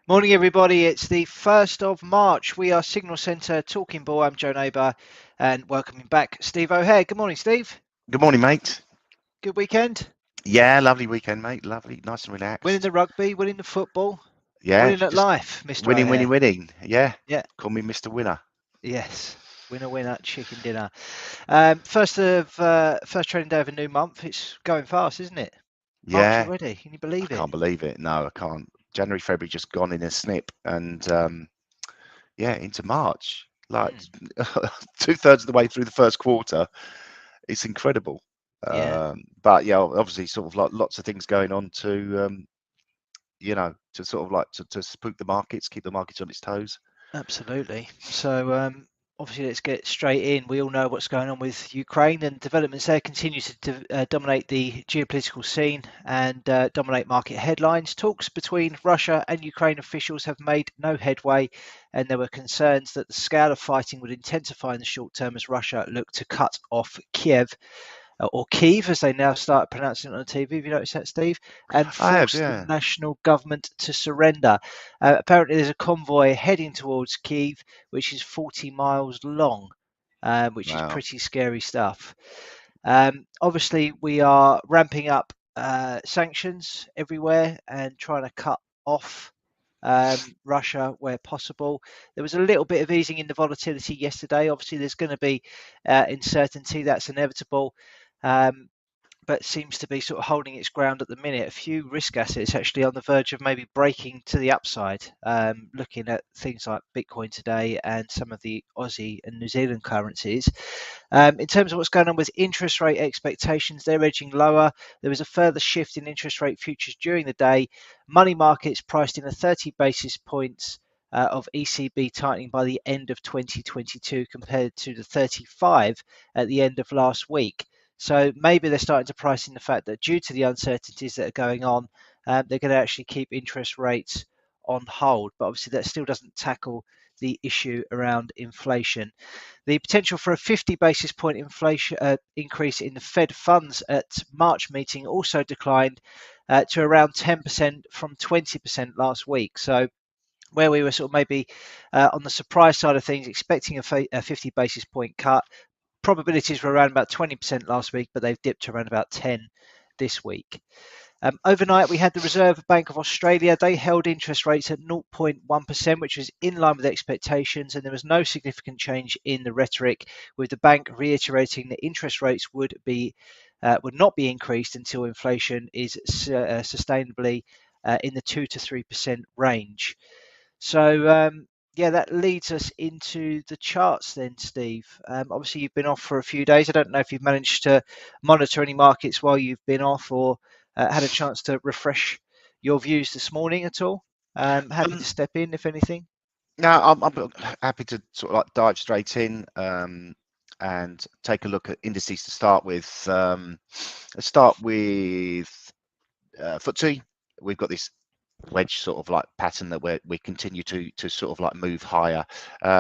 Morning, everybody. It's the 1st of March. We are Signal Centre Talking Ball. I'm Joe Neighbour and welcoming back Steve O'Hare. Good morning, Steve. Good morning, mate. Good weekend. Yeah, lovely weekend, mate. Lovely, nice and Winning the relaxed. rugby, winning the football, Yeah, winning at just life, Mr. winning, winning, O'Hare. winning. Yeah, Yeah, call me Mr. Winner. yes. Winner, winner, chicken dinner. First training day of a new month. It's going fast, isn't it? March Yeah, already. Can you I believe it? can't believe it. No, I can't. January, February just gone in a snip, and yeah, into March. Like Mm, 2/3 of the way through the first quarter. It's incredible. yeah. But yeah, obviously, sort of like lots of things going on to to sort of like to spook the markets, keep the markets on its toes. Absolutely. So, obviously, let's get straight in. We all know what's going on with Ukraine, and developments there continue to dominate the geopolitical scene and dominate market headlines. Talks between Russia and Ukraine officials have made no headway, and there were concerns that the scale of fighting would intensify in the short term as Russia looked to cut off Kiev, or Kyiv, as they now start pronouncing it on the TV. Have you noticed that, Steve? And I have, force the yeah. national government to surrender. Apparently, there's a convoy heading towards Kyiv, which is 40 miles long, which is Wow. pretty scary stuff. Obviously, we are ramping up sanctions everywhere and trying to cut off Russia where possible. There was a little bit of easing in the volatility yesterday. Obviously, there's going to be uncertainty, that's inevitable. Um, but seems to be sort of holding its ground at the minute. A few risk assets actually on the verge of maybe breaking to the upside. Looking at things like Bitcoin today and some of the Aussie and New Zealand currencies. In terms of what's going on with interest rate expectations, they're edging lower. There was a further shift in interest rate futures during the day. Money markets priced in a 30 basis points of ECB tightening by the end of 2022 compared to the 35 at the end of last week. So maybe they're starting to price in the fact that due to the uncertainties that are going on, they're going to actually keep interest rates on hold. But obviously, that still doesn't tackle the issue around inflation. The potential for a 50 basis point inflation increase in the Fed funds at March meeting also declined to around 10% from 20% last week. So where we were sort of maybe on the surprise side of things, expecting a 50 basis point cut, probabilities were around about 20% last week, but they've dipped to around about 10 this week. Overnight, we had the Reserve Bank of Australia. They held interest rates at 0.1%, which was in line with expectations, and there was no significant change in the rhetoric, with the bank reiterating that interest rates would not be increased until inflation is sustainably in the 2 to 3% range. So, yeah, that leads us into the charts then, Steve. Obviously, you've been off for a few days. I don't know if you've managed to monitor any markets while you've been off or had a chance to refresh your views this morning at all. Happy to Um, step in if anything. no, I'm happy to sort of like dive straight in and take a look at indices to start with. Let's start with FTSE. We've got this wedge sort of like pattern that we continue to sort of like move higher.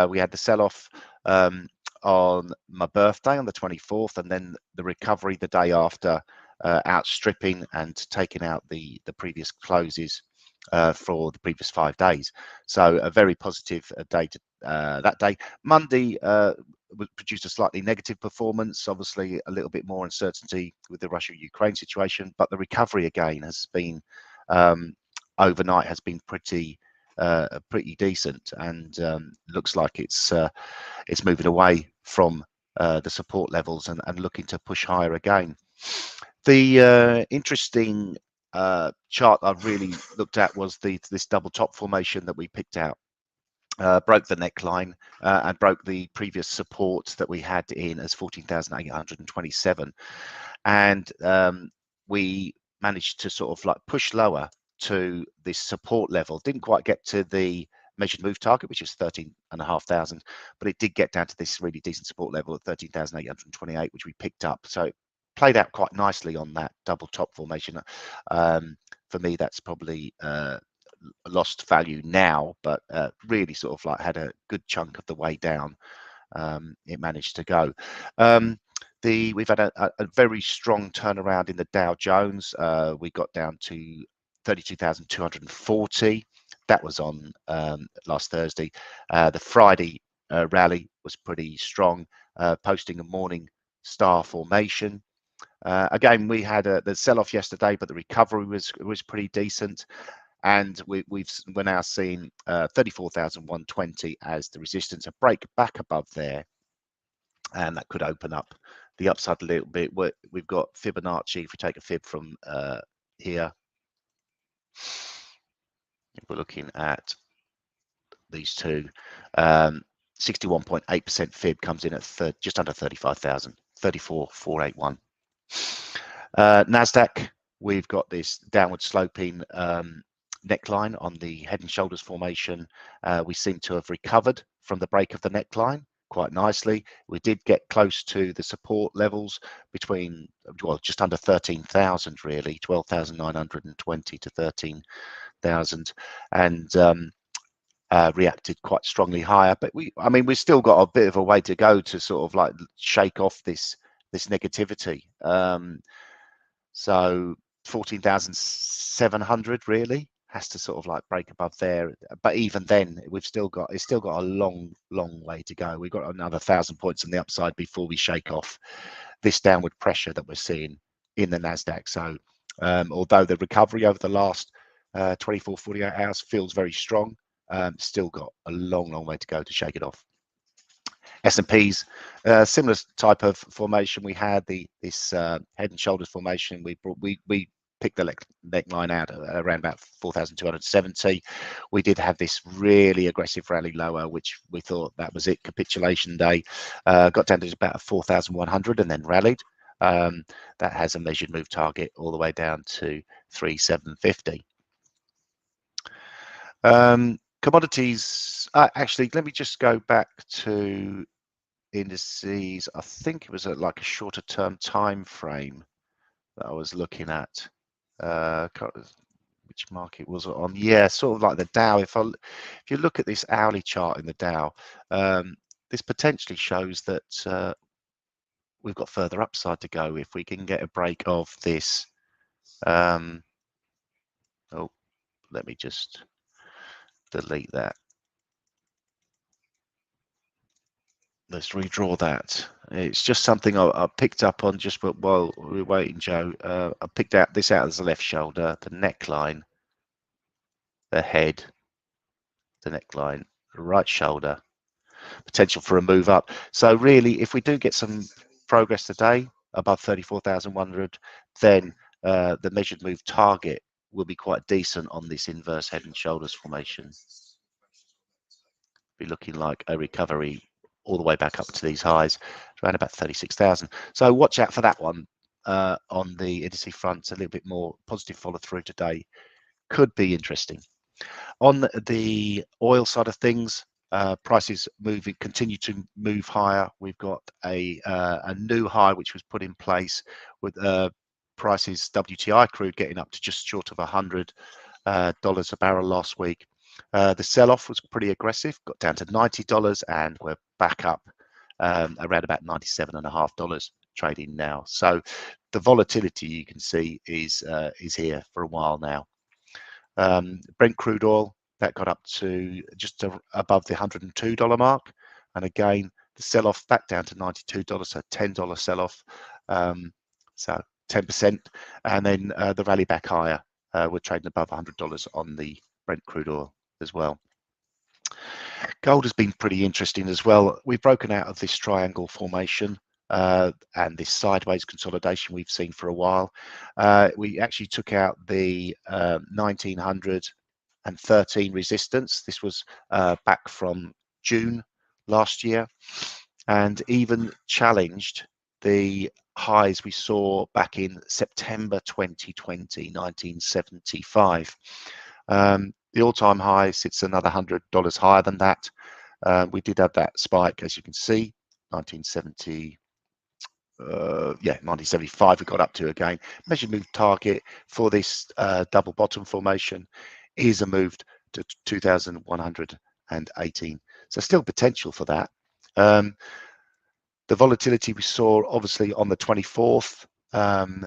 We had the sell-off on my birthday on the 24th, and then the recovery the day after, outstripping and taking out the previous closes for the previous 5 days. So a very positive day that day. Monday produced a slightly negative performance, obviously a little bit more uncertainty with the Russia-Ukraine situation, but the recovery again has been overnight has been pretty decent, and looks like it's moving away from the support levels and looking to push higher again. The interesting chart I really looked at was this double top formation that we picked out. Broke the neckline and broke the previous support that we had in as 14,827, and we managed to sort of like push lower to this support level. Didn't quite get to the measured move target, which is 13,500, but it did get down to this really decent support level at 13,828, which we picked up. So it played out quite nicely on that double top formation. For me, that's probably lost value now, but really sort of like had a good chunk of the way down. It managed to go. We've had a very strong turnaround in the Dow Jones. We got down to 32,240. That was on last Thursday. The Friday rally was pretty strong, posting a morning star formation. Again, we had the sell-off yesterday, but the recovery was pretty decent, and we're now seeing 34,120 as the resistance. A break back above there, and that could open up the upside a little bit. We've got Fibonacci. If we take a fib from here, we're looking at these two. 61.8% fib comes in at just under 35,000, 34,481. Nasdaq, we've got this downward sloping neckline on the head and shoulders formation. We seem to have recovered from the break of the neckline quite nicely. We did get close to the support levels between, well, just under 13,000 really, 12,920 to 13,000, and reacted quite strongly higher. But we've still got a bit of a way to go to sort of like shake off this negativity. So 14,700 really has to sort of like break above there. But even then, it's still got a long way to go. We've got another 1,000 points on the upside before we shake off this downward pressure that we're seeing in the Nasdaq. So although the recovery over the last 24, 48 hours feels very strong, still got a long way to go to shake it off. S&P's similar type of formation. We had this head and shoulders formation. We picked the neckline out around about 4,270. We did have this really aggressive rally lower, which we thought that was it, capitulation day. Got down to about 4,100 and then rallied. That has a measured move target all the way down to 3,750. Commodities, actually, let me just go back to indices. I think it was like a shorter term time frame that I was looking at. Which market was it on? Yeah, sort of like the Dow. If you look at this hourly chart in the Dow, this potentially shows that we've got further upside to go if we can get a break of this. Oh, let me just delete that. Let's redraw that. It's just something I picked up on just while we were waiting, Joe. I picked this out as the left shoulder, the neckline, the head, the neckline, the right shoulder, potential for a move up. So really, if we do get some progress today above 34,100, then the measured move target will be quite decent on this inverse head and shoulders formation. Be looking like a recovery all the way back up to these highs, around about 36,000. So watch out for that one on the indice front. A little bit more positive follow through today could be interesting. On the oil side of things, prices continue to move higher. We've got a new high which was put in place with prices WTI crude getting up to just short of $100 a barrel last week. The sell-off was pretty aggressive, got down to $90, and we're back up around about $97.50 trading now. So the volatility you can see is here for a while now. Brent crude oil, that got up to just above the $102 mark, and again the sell-off back down to $92, so $10 sell-off, so 10%, and then the rally back higher. We're trading above $100 on the Brent crude oil as well. Gold has been pretty interesting as well. We've broken out of this triangle formation and this sideways consolidation we've seen for a while. We actually took out the 1913 resistance. This was back from June last year, and even challenged the highs we saw back in September 2020, 1975. The all-time high sits another $100 higher than that. We did have that spike, as you can see, 1975 we got up to again. Measured move target for this double bottom formation is a move to 2,118. So still potential for that. The volatility we saw obviously on the 24th and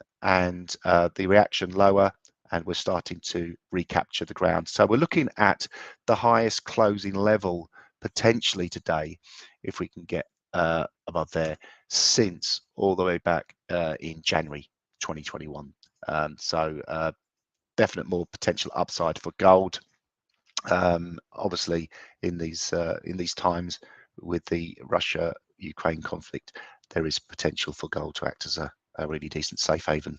the reaction lower and we're starting to recapture the ground. So we're looking at the highest closing level potentially today, if we can get above there, since all the way back in January 2021. So definite more potential upside for gold. Obviously, in these times with the Russia-Ukraine conflict, there is potential for gold to act as a really decent safe haven.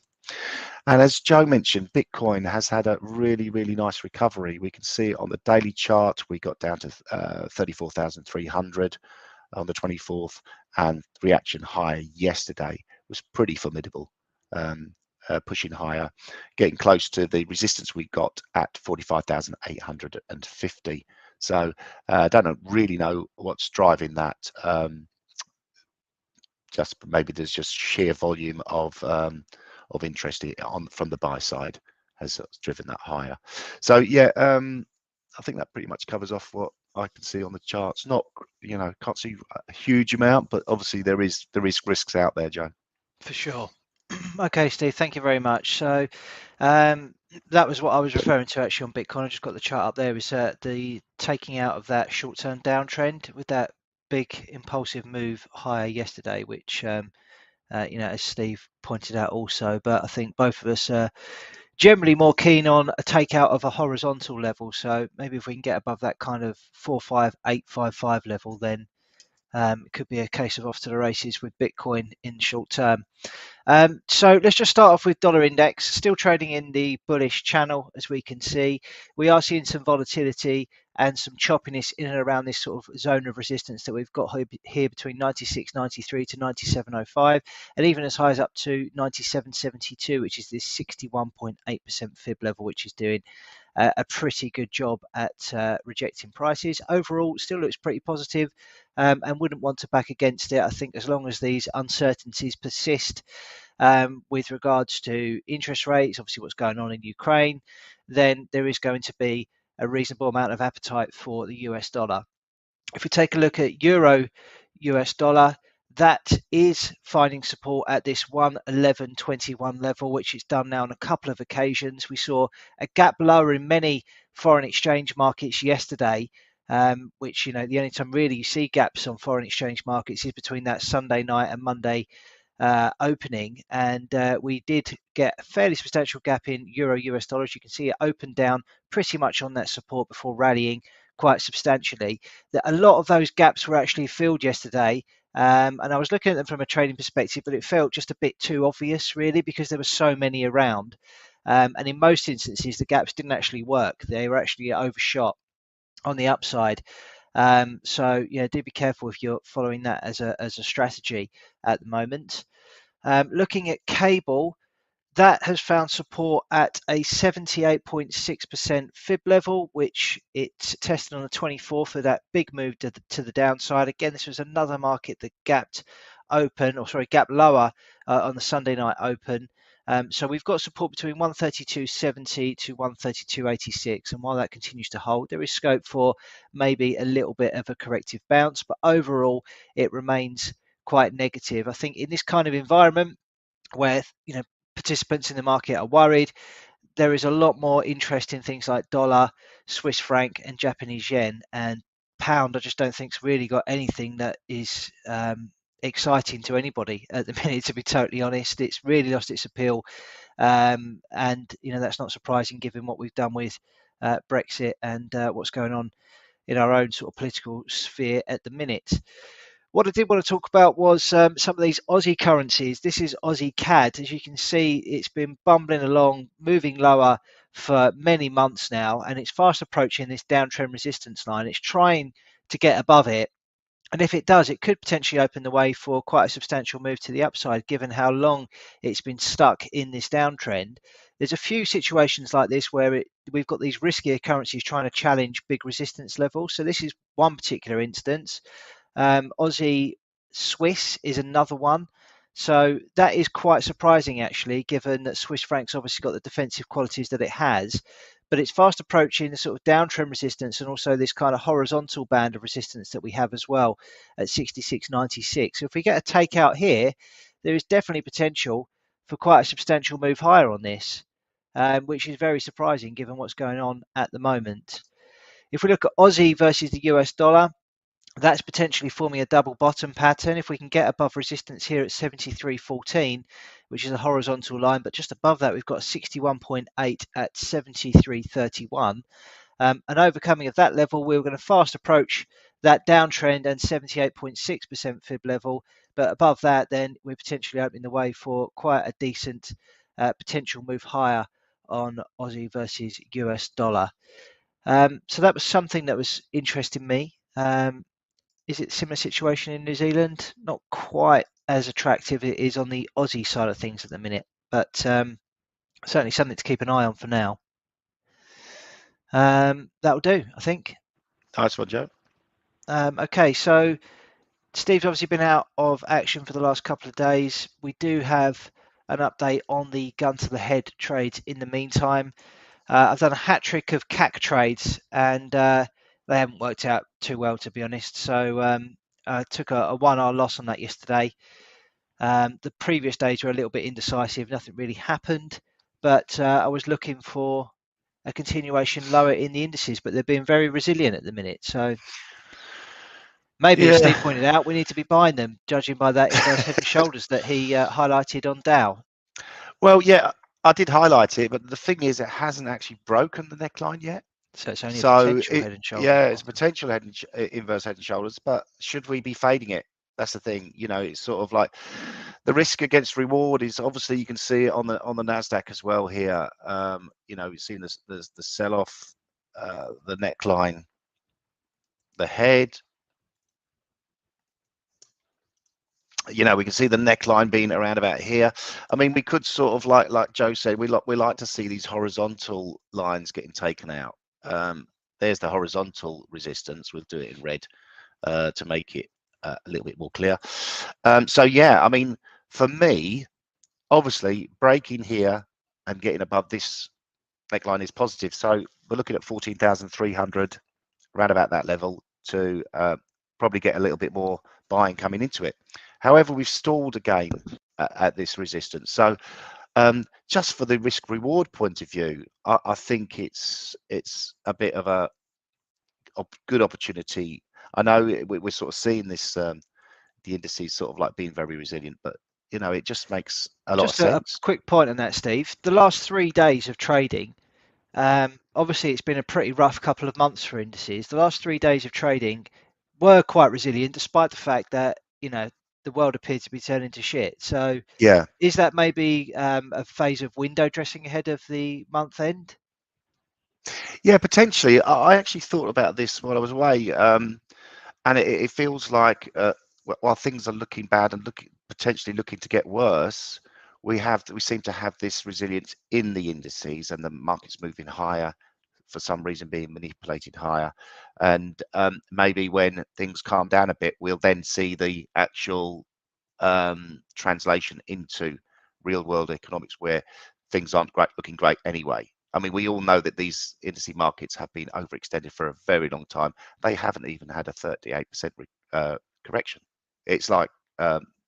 And as Joe mentioned, Bitcoin has had a really, really nice recovery. We can see it on the daily chart. We got down to 34,300 on the 24th, and reaction high yesterday was pretty formidable, pushing higher, getting close to the resistance we got at 45,850. So I don't really know what's driving that. Just maybe there's just sheer volume of interest from the buy side has driven that higher. So yeah, I think that pretty much covers off what I can see on the charts. Not, can't see a huge amount, but obviously there is risks out there, Joe. For sure. Okay, Steve, thank you very much. So that was what I was referring to actually on Bitcoin. I just got the chart up there. Is the taking out of that short-term downtrend with that big impulsive move higher yesterday, which as Steve pointed out also. But I think both of us are generally more keen on a takeout of a horizontal level. So maybe if we can get above that kind of 45855 level, then it could be a case of off to the races with Bitcoin in the short term. So let's just start off with dollar index, still trading in the bullish channel. As we can see, we are seeing some volatility and some choppiness in and around this sort of zone of resistance that we've got here between 96.93 to 97.05, and even as high as up to 97.72, which is this 61.8% fib level, which is doing a pretty good job at rejecting prices. Overall, still looks pretty positive, and wouldn't want to back against it. I think as long as these uncertainties persist with regards to interest rates, obviously what's going on in Ukraine, then there is going to be a reasonable amount of appetite for the US dollar. If we take a look at euro US dollar, that is finding support at this 111.21 level, which it's done now on a couple of occasions. We saw a gap lower in many foreign exchange markets yesterday, which, the only time really you see gaps on foreign exchange markets is between that Sunday night and Monday opening, and we did get a fairly substantial gap in euro US dollars. You can see it opened down pretty much on that support before rallying quite substantially. A lot of those gaps were actually filled yesterday, and I was looking at them from a trading perspective, but it felt just a bit too obvious really, because there were so many around, and in most instances the gaps didn't actually work. They were actually overshot on the upside. So do be careful if you're following that as a strategy at the moment. Looking at cable, that has found support at a 78.6% fib level, which it tested on the 24th for that big move to the downside. Again, this was another market that gapped lower on the Sunday night open. So we've got support between 132.70 to 132.86, and while that continues to hold, there is scope for maybe a little bit of a corrective bounce, but overall it remains quite negative. I think in this kind of environment where participants in the market are worried, there is a lot more interest in things like dollar, Swiss franc, and Japanese yen, and pound. I just don't think's really got anything that is exciting to anybody at the minute, to be totally honest. It's really lost its appeal, and that's not surprising given what we've done with Brexit and what's going on in our own sort of political sphere at the minute. What I did want to talk about was some of these Aussie currencies. This is Aussie CAD. As you can see, it's been bumbling along, moving lower for many months now, and it's fast approaching this downtrend resistance line. It's trying to get above it, and if it does, it could potentially open the way for quite a substantial move to the upside, given how long it's been stuck in this downtrend. There's a few situations like this where we've got these riskier currencies trying to challenge big resistance levels. So this is one particular instance. Aussie Swiss is another one. So that is quite surprising, actually, given that Swiss franc's obviously got the defensive qualities that it has, but it's fast approaching the sort of downtrend resistance and also this kind of horizontal band of resistance that we have as well at 66.96. So if we get a takeout here, there is definitely potential for quite a substantial move higher on this. which is very surprising given what's going on at the moment. If we look at Aussie versus the US dollar, that's potentially forming a double bottom pattern. If we can get above resistance here at 73.14, which is a horizontal line, but just above that, we've got a 61.8 at 73.31. An overcoming of that level, we're going to fast approach that downtrend and 78.6% fib level. But above that, then we're potentially opening the way for quite a decent potential move higher on Aussie versus US dollar. So that was something that was interesting me. Is it a similar situation in New Zealand? Not quite as attractive it is on the Aussie side of things at the minute, but certainly something to keep an eye on for now. That'll do, I think. Nice one, Joe. Okay, so Steve's obviously been out of action for the last couple of days. We do have an update on the gun to the head trades in the meantime. I've done a hat trick of CAC trades, and they haven't worked out too well, to be honest. So I took a 1R loss on that yesterday. The previous days were a little bit indecisive. Nothing really happened, but I was looking for a continuation lower in the indices, but they're being very resilient at the minute. So maybe, as Steve pointed out, we need to be buying them, judging by that inverse head and shoulders that he highlighted on Dow. Well, yeah, I did highlight it, but the thing is, it hasn't actually broken the neckline yet. So it's only a potential head and shoulders. Yeah, it's a potential inverse head and shoulders, but should we be fading it? That's the thing. You know, it's sort of like the risk against reward is obviously, you can see it on the Nasdaq as well here. You know, we've seen the sell off, the neckline, the head. You know, we can see the neckline being around about here. I mean, we could sort of like Joe said, we like to see these horizontal lines getting taken out. There's the horizontal resistance. We'll do it in red to make it a little bit more clear. So yeah, I mean, for me, obviously breaking here and getting above this neckline is positive. So we're looking at 14,300, around about that level, to probably get a little bit more buying coming into it. However, we've stalled again at this resistance. So just for the risk reward point of view, I think it's a bit of a good opportunity. I know we're sort of seeing this, the indices sort of like being very resilient, but you know, it just makes a lot of sense. Just a quick point on that, Steve. The last 3 days of trading, obviously it's been a pretty rough couple of months for indices. The last 3 days of trading were quite resilient, despite the fact that, you know, the world appeared to be turning to shit. So yeah, is that maybe a phase of window dressing ahead of the month end? Yeah, potentially. I actually thought about this while I was away, and it feels like while things are looking bad and potentially looking to get worse, we seem to have this resilience in the indices, and the market's moving higher for some reason, being manipulated higher. And maybe when things calm down a bit, we'll then see the actual translation into real world economics, where things aren't looking great anyway. I mean, we all know that these indice markets have been overextended for a very long time. They haven't even had a 38% correction. It's like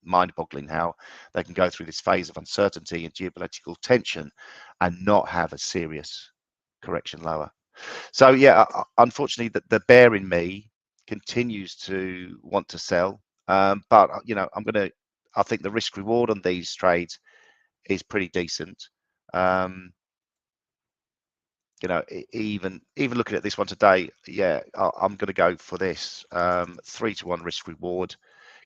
mind-boggling how they can go through this phase of uncertainty and geopolitical tension and not have a serious correction lower. So yeah, unfortunately, the bear in me continues to want to sell, but you know, I think the risk reward on these trades is pretty decent. You know, even looking at this one today, yeah, I'm going to go for this 3-to-1 risk reward.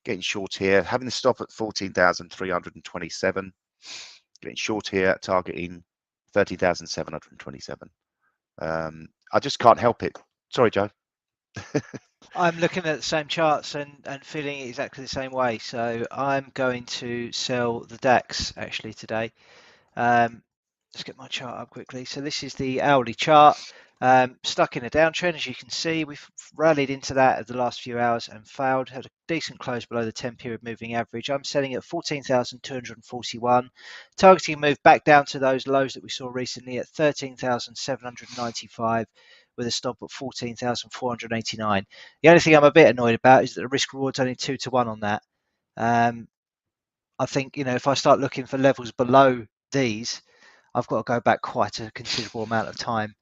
Getting short here, having the stop at 14,327. Getting short here, targeting 30,727. I just can't help it. Sorry, Joe. I'm looking at the same charts and feeling exactly the same way. So I'm going to sell the DAX actually today. Let's get my chart up quickly. So this is the hourly chart. Stuck in a downtrend, as you can see. We've rallied into that over the last few hours and failed. Had a decent close below the 10-period moving average. I'm selling at 14,241, targeting a move back down to those lows that we saw recently at 13,795, with a stop at 14,489. The only thing I'm a bit annoyed about is that the risk reward's only 2-to-1 on that. I think, you know, if I start looking for levels below these, I've got to go back quite a considerable amount of time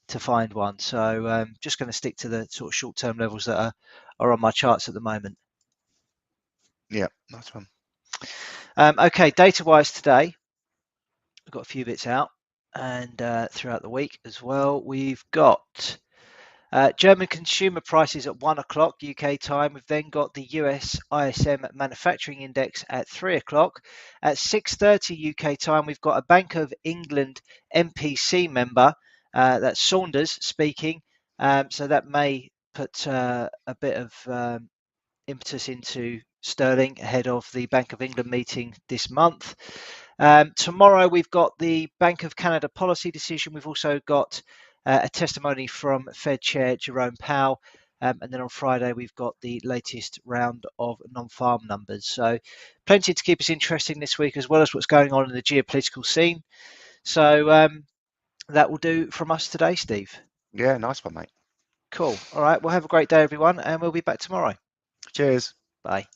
to find one. So just going to stick to the sort of short-term levels that are on my charts at the moment. Yeah, nice one. Okay, data-wise today, I've got a few bits out, and throughout the week as well. We've got German consumer prices at 1 o'clock UK time. We've then got the US ISM manufacturing index at 3 o'clock. At 6:30 UK time, we've got a Bank of England MPC member, that's Saunders speaking. So that may put a bit of impetus into sterling ahead of the Bank of England meeting this month. Tomorrow we've got the Bank of Canada policy decision. We've also got a testimony from Fed Chair Jerome Powell. And then on Friday, we've got the latest round of non-farm numbers. So plenty to keep us interesting this week, as well as what's going on in the geopolitical scene. So that will do from us today, Steve. Yeah, nice one, mate. Cool. All right. Well, have a great day, everyone, and we'll be back tomorrow. Cheers. Bye.